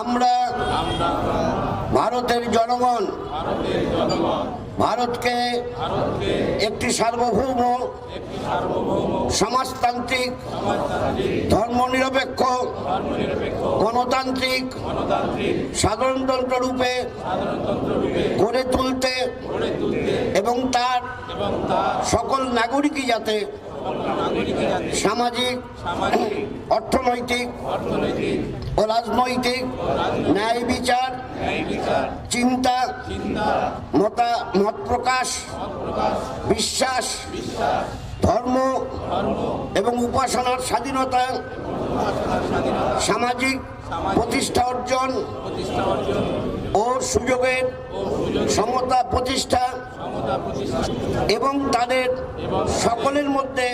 আমরা ভারতের জনগণ ভারতকে একটি সার্বভৌম সমাজতান্ত্রিক ধর্মনিরপেক্ষ গণতান্ত্রিক সাধারণতন্ত্র রূপে গড়ে তুলতে এবং তার সকল নাগরিকই যাতে সামাজিক অর্থনৈতিক ও রাজনৈতিক ন্যায় বিচার চিন্তা মত প্রকাশ বিশ্বাস ধর্ম এবং উপাসনার স্বাধীনতা সামাজিক প্রতিষ্ঠা অর্জন ও সুযোগের সমতা প্রতিষ্ঠা এবং তাদের সকলের মধ্যে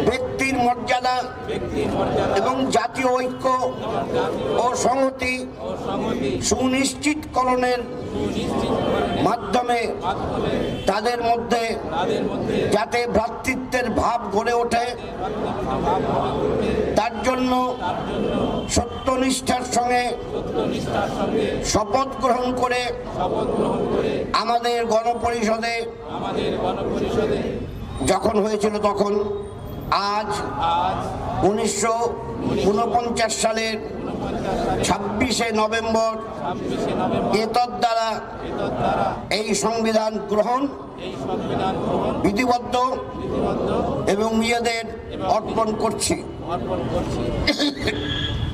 ব্যক্তির মর্যাদা এবং জাতীয় ঐক্য ও সংহতি সুনিশ্চিতকরণের মাধ্যমে তাদের মধ্যে যাতে ভ্রাতৃত্বের ভাব গড়ে ওঠে তার জন্য সত্যনিষ্ঠার সঙ্গে শপথ গ্রহণ করে আমাদের গণপরিষদে যখন হয়েছিল তখন আজ 1949 সালের 26শে নভেম্বর এতদ্বারা এই সংবিধান গ্রহণ বিধিবদ্ধ এবং নিজেদের অর্পণ করছি।